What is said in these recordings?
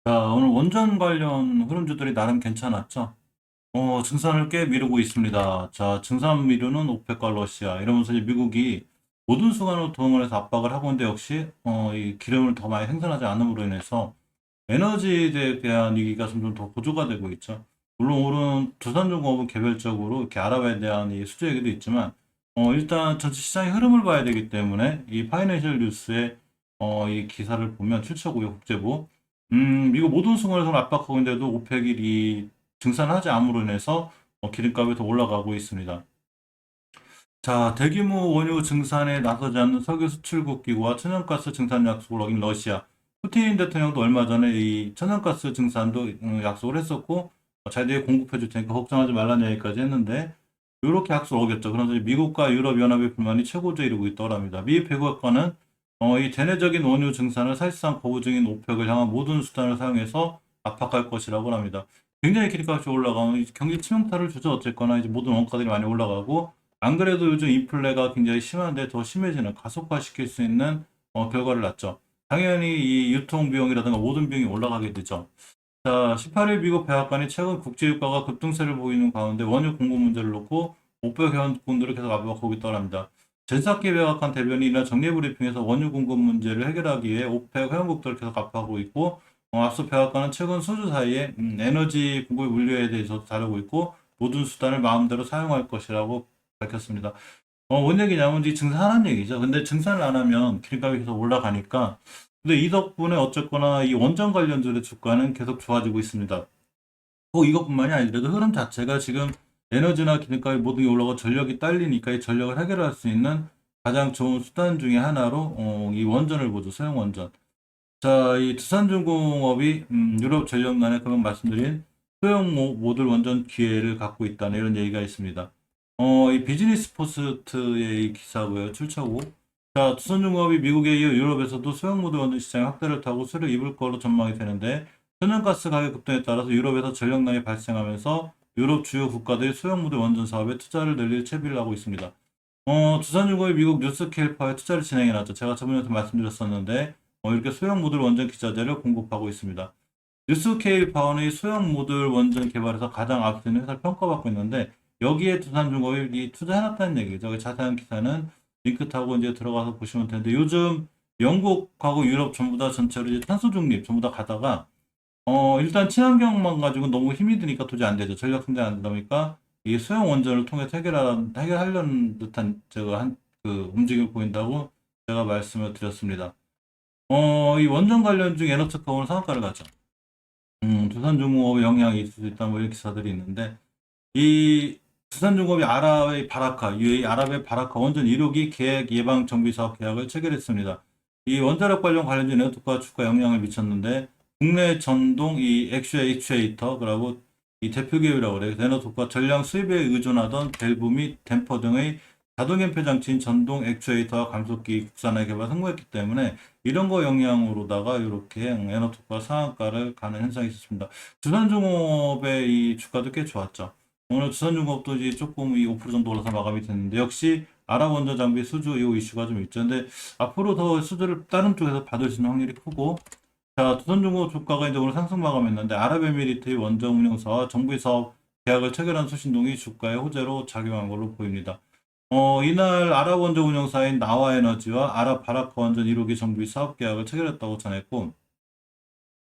자, 오늘 원전 관련 흐름주들이 나름 괜찮았죠? 증산을 꽤 미루고 있습니다. 자, 증산 미루는 오펙과 러시아 이러면서 이제 미국이 모든 수단을 동원해서 압박을 하고 있는데 역시 이 기름을 더 많이 생산하지 않음으로 인해서 에너지에 대한 위기가 점점 더 고조가 되고 있죠. 물론 오른 두산중공업은 개별적으로 이렇게 아랍에 대한 이 수주 얘기도 있지만 일단 전체 시장의 흐름을 봐야 되기 때문에 이 파이낸셜 뉴스의 이 기사를 보면 출처고요 국제부 미국 모든 수공에서 압박하고 있는데도 오펙이 증산하지 않음으로 인해서 기름값이 더 올라가고 있습니다. 자, 대규모 원유 증산에 나서지 않는 석유 수출국 기구와 천연가스 증산 약속을 어긴 러시아. 푸틴 대통령도 얼마 전에 이 천연가스 증산도 약속을 했었고, 자기들이 공급해 줄 테니까 걱정하지 말라는 얘기까지 했는데, 이렇게 약속을 어겼죠. 그래서 미국과 유럽연합의 불만이 최고조에 이르고 있더랍니다. 미 백악관은 이 대내적인 원유 증산을 사실상 거부 중인 오펙을 향한 모든 수단을 사용해서 압박할 것이라고 합니다. 굉장히 기름값이 올라가면 경기 치명타를 주죠. 어쨌거나 이제 모든 원가들이 많이 올라가고, 안 그래도 요즘 인플레가 굉장히 심한데 더 심해지는 가속화시킬 수 있는 결과를 낳죠. 당연히 이 유통 비용이라든가 모든 비용이 올라가게 되죠. 자, 18일 미국 백악관이 최근 국제유가가 급등세를 보이는 가운데 원유 공급 문제를 놓고 오페크 회원국들을 계속 압박하고 있다고 합니다. 젠사키 백악관 대변인이 이날 정례 브리핑에서 원유 공급 문제를 해결하기 위해 오페크 회원국들을 계속 압박하고 있고 앞서 백악관은 최근 수주 사이에 에너지 공급 물류에 대해서 다루고 있고 모든 수단을 마음대로 사용할 것이라고 밝혔습니다. 뭔 얘기냐면 이 증산하는 얘기죠. 근데 증산을 안 하면 기름값이 계속 올라가니까. 근데 이 덕분에 어쨌거나 이 원전 관련주의 주가는 계속 좋아지고 있습니다. 이것뿐만이 아니더라도 흐름 자체가 지금 에너지나 기름값이 모든 게 올라가고 전력이 딸리니까 이 전력을 해결할 수 있는 가장 좋은 수단 중에 하나로 이 원전을 보죠. 소형 원전. 자, 이 두산중공업이 유럽 전력난에 그런 말씀드린 소형 모듈 원전 기회를 갖고 있다는 이런 얘기가 있습니다. 이 비즈니스 포스트의 이 기사고요. 출처고. 자, 두산중공업이 미국에 이어 유럽에서도 소형 모듈 원전 시장의 확대를 타고 수를 입을 거로 전망이 되는데 천연가스 가격 급등에 따라서 유럽에서 전력난이 발생하면서 유럽 주요 국가들이 소형 모듈 원전 사업에 투자를 늘릴 채비를 하고 있습니다. 두산중공업이 미국 뉴스케일파에 투자를 진행해놨죠. 제가 저번에도 말씀드렸었는데 이렇게 소형 모듈 원전 기자재를 공급하고 있습니다. 뉴스케일 파원의 소형 모듈 원전 개발에서 가장 앞서는 회사를 평가받고 있는데 여기에 두산중공업이 투자해놨다는 얘기죠. 자세한 기사는 링크 타고 이제 들어가서 보시면 되는데 요즘 영국하고 유럽 전부 다 전체로 이제 탄소 중립 전부 다 가다가 일단 친환경만 가지고 너무 힘이 드니까 도저히 안 되죠. 전력 성장 안 되다 보니까 이 소형 원전을 통해서 해결하려는 듯한 제가 그 움직임을 보인다고 제가 말씀을 드렸습니다. 이 원전 관련 중 에너트카 오늘 상한가를 갔죠. 두산중공업에 영향이 있을 수 있다 뭐 이런 기사들이 있는데 이 두산중공업이 아랍의 바라카 UAE 아랍의 바라카 원전 1호기 계획 예방 정비 사업 계약을 체결했습니다. 이 원자력 관련주 에너트카 주가 영향을 미쳤는데 국내 전동 이 액추에이터 그리고 이 대표 기업이라고 그래요. 에너트카 전량 수입에 의존하던 밸브 및 댐퍼 등의 자동 연표 장치인 전동 액추에이터와 감속기 국산화 개발 성공했기 때문에 이런 거 영향으로다가 이렇게 에너트카 상한가를 가는 현상이 있었습니다. 두산중공업의 이 주가도 꽤 좋았죠. 오늘 두산중공업도 이제 조금 이 5% 정도 올라서 마감이 됐는데 역시 아랍원전 장비 수주 이 이슈가 좀 있죠. 근데 앞으로 더 수주를 다른 쪽에서 받을 수 있는 확률이 크고 자 두산중공업 주가가 이제 오늘 상승 마감했는데 아랍에미리트의 원전 운영사와 정비 사업 계약을 체결한 소신동이 주가의 호재로 작용한 걸로 보입니다. 이날 아랍원전 운영사인 나와에너지와 아랍바라카 원전 1호기 정비 사업 계약을 체결했다고 전했고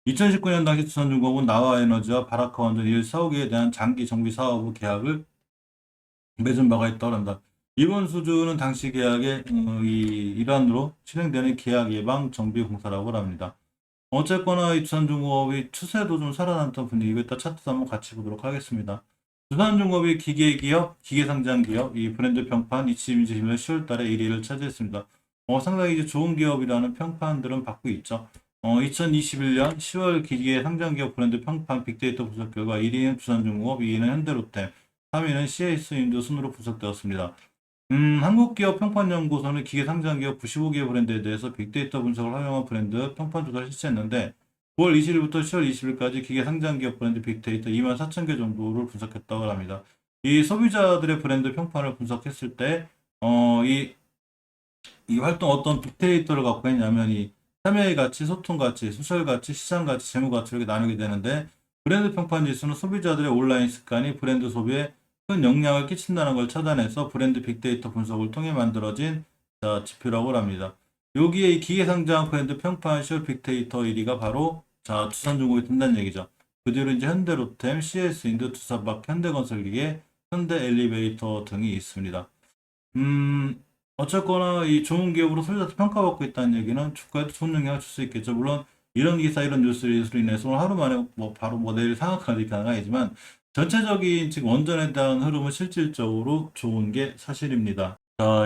2019년 당시 두산중공업은 나와에너지와 바라카 원전 1, 4호기에 대한 장기 정비 사업 계약을 맺은 바가 있다고 합니다. 이번 수주는 당시 계약의 이 일환으로 실행되는 계약 예방 정비 공사라고 합니다. 어쨌거나 이 두산중공업이 추세도 좀 살아났던 분위기고 이따 차트 한번 같이 보도록 하겠습니다. 두산중공업이 기계기업, 기계상장기업, 이 브랜드 평판 2021년 10월 달에 1위를 차지했습니다. 상당히 이제 좋은 기업이라는 평판들은 받고 있죠. 2021년 10월 기계 상장기업 브랜드 평판 빅데이터 분석 결과 1위는 두산중공업, 2위는 현대로템, 3위는 CS인도 순으로 분석되었습니다. 한국기업 평판연구소는 기계 상장기업 95개 브랜드에 대해서 빅데이터 분석을 활용한 브랜드 평판 조사를 실시했는데 9월 20일부터 10월 20일까지 기계 상장기업 브랜드 빅데이터 2만 4천 개 정도를 분석했다고 합니다. 이 소비자들의 브랜드 평판을 분석했을 때, 이 활동 어떤 빅데이터를 갖고 있냐면 참여의 가치, 소통 가치, 소셜 가치, 시장 가치, 재무 가치 이렇게 나누게 되는데 브랜드 평판 지수는 소비자들의 온라인 습관이 브랜드 소비에 큰 영향을 끼친다는 걸 찾아내서 브랜드 빅데이터 분석을 통해 만들어진 지표라고 합니다. 여기에 이 기계상장 브랜드 평판 시월 빅데이터 1위가 바로 두산중공업이 든다는 얘기죠. 그 뒤로 이제 현대로템, CS인드, 두산박, 현대건설기계, 현대엘리베이터 등이 있습니다. 어쨌거나 이 좋은 기업으로 소비자한테 평가받고 있다는 얘기는 주가에도 좋은 영향을 줄 수 있겠죠. 물론 이런 기사, 이런 뉴스로 인해서 하루 만에 바로 내일 상한가는 가능하지만 전체적인 지금 원전에 대한 흐름은 실질적으로 좋은 게 사실입니다.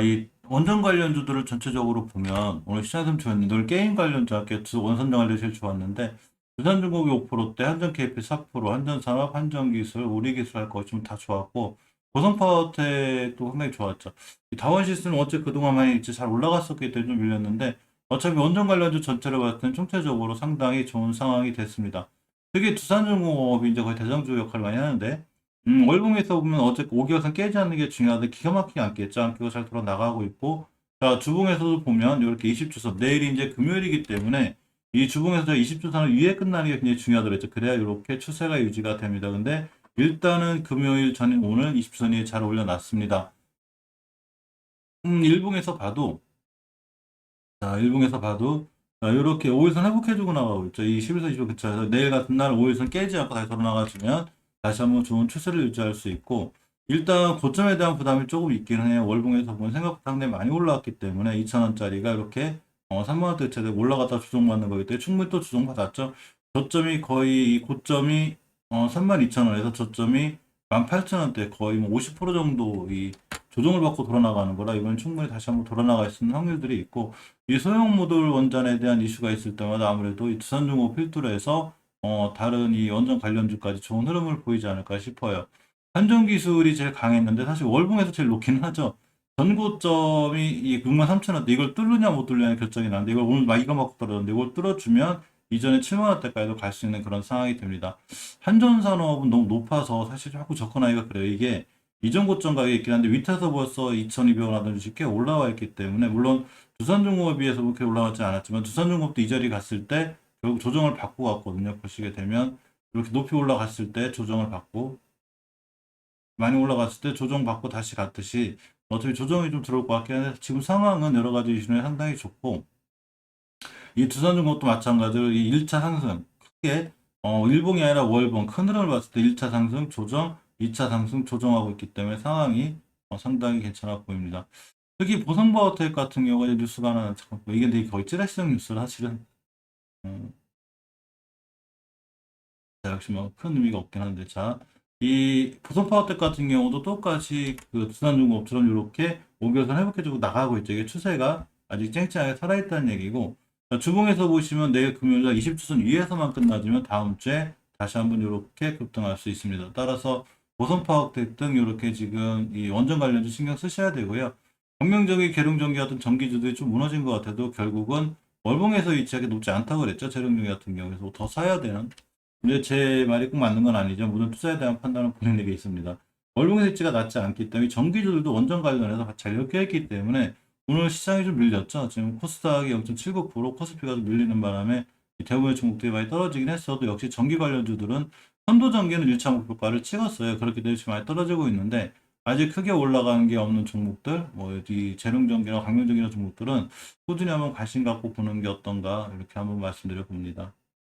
이 원전 관련주들을 전체적으로 보면 오늘 시장 좋았는데 오늘 게임 관련주 할게 원선정 관련 제일 좋았는데 두산중공업이 5%대, 한전KP 4%, 한전산업, 한전기술, 우리기술 할 거 좀 다 좋았고 고성파워텍도 상당히 좋았죠. 이 다원시스는 어째 그동안 많이 이제 잘 올라갔었기 때문에 좀 밀렸는데 어차피 원전 관련주 전체를 봤을 때는 총체적으로 상당히 좋은 상황이 됐습니다. 특히 두산중공업이 이제 거의 대장주 역할을 많이 하는데 월봉에서 보면 어제 5개월선 깨지 않는 게 중요한데 기가 막히게 안 깼죠. 안 깨고 잘 돌아 나가고 있고 주봉에서도 보면 이렇게 20주선 내일이 이제 금요일이기 때문에 이 주봉에서 20주선을 위에 끝나는 게 굉장히 중요하더랬죠. 그래야 이렇게 추세가 유지가 됩니다. 근데 일단은 금요일 전에 오늘 20주선 위에 잘 올려놨습니다. 일봉에서 봐도 일봉에서 봐도 이렇게 5일선 회복해주고 나가고 있죠. 이 11선 25 근처에서 내일 같은 날 5일선 깨지 않고 다시 돌아 나가주면 다시 한번 좋은 추세를 유지할 수 있고 일단 고점에 대한 부담이 조금 있기는 해요. 월봉에서 보면 생각보다 상당히 많이 올라왔기 때문에 2,000원짜리가 이렇게 3만원대째 올라갔다 조정받는 거기 때문에 충분히 또 조정받았죠. 저점이 거의 이 고점이 32,000원에서 저점이 18,000원대 거의 뭐 50% 정도 이 조정을 받고 돌아나가는 거라 이번 충분히 다시 한번 돌아나갈 수 있는 확률들이 있고 이 소형 모듈 원전에 대한 이슈가 있을 때마다 아무래도 이 두산중공업 필두로 해서 다른 이 원전 관련주까지 좋은 흐름을 보이지 않을까 싶어요. 한전기술이 제일 강했는데 사실 월봉에서 제일 높기는 하죠. 전고점이 이 63,000원대 이걸 뚫느냐 못 뚫느냐 결정이 나는데 이걸 오늘 막 이거 맞고 떨어졌는데 이걸 뚫어주면 이전에 7만원대까지도 갈 수 있는 그런 상황이 됩니다. 한전산업은 너무 높아서 사실 자꾸 접근하기가 그래요. 이게 이전 고점 가격이 있긴 한데 밑에서 벌써 2,200원 하던 주식이 꽤 올라와 있기 때문에 물론 두산중공업에 비해서 그렇게 올라가지 않았지만 두산중공업도 이 자리 갔을 때 결국 조정을 받고 갔거든요. 보시게 되면 이렇게 높이 올라갔을 때 조정을 받고 많이 올라갔을 때 조정받고 다시 갔듯이 어차피 조정이 좀 들어올 것 같긴 한데 지금 상황은 여러 가지 이슈에 상당히 좋고 이 두산중공업도 마찬가지로 이 1차 상승 크게 일봉이 아니라 월봉 큰 흐름을 봤을 때 1차 상승 조정 2차 상승 조정하고 있기 때문에 상황이 상당히 괜찮아 보입니다. 특히 보성바이오텍 같은 경우에 뉴스가 하나 잠깐 이게 되게 거의 찌라시적 뉴스라 사실은 역시 뭐 큰 의미가 없긴 한데 이 보성바이오텍 같은 경우도 똑같이 그 두산중공업처럼 이렇게 5개월선 회복해주고 나가고 있죠. 이게 추세가 아직 쨍쨍하게 살아있다는 얘기고 주봉에서 보시면 내일 금요일날 20주선 위에서만 끝나주면 다음 주에 다시 한번 이렇게 급등할 수 있습니다. 따라서 보성파워텍 등 이렇게 지금 이 원전 관련주 신경 쓰셔야 되고요. 경명전기, 계룡전기 같은 전기주들이 좀 무너진 것 같아도 결국은 월봉에서 위치하기 높지 않다고 그랬죠. 재룡전기 같은 경우에서 더 사야 되는. 근데 제 말이 꼭 맞는 건 아니죠. 모든 투자에 대한 판단은 본인에게 있습니다. 월봉의 위치가 낮지 않기 때문에 전기주들도 원전 관련해서 잘 엮여있기 때문에 오늘 시장이 좀 밀렸죠. 지금 코스닥이 0.79%, 코스피가 좀 밀리는 바람에 대부분의 종목들이 많이 떨어지긴 했어도 역시 전기 관련주들은 선도전기는 1차 목표가를 찍었어요. 그렇기 때문에 지금 많이 떨어지고 있는데 아직 크게 올라가는 게 없는 종목들, 이 재룡전기나 광명전기나 종목들은 꾸준히 한번 관심 갖고 보는 게 어떤가 이렇게 한번 말씀드려 봅니다.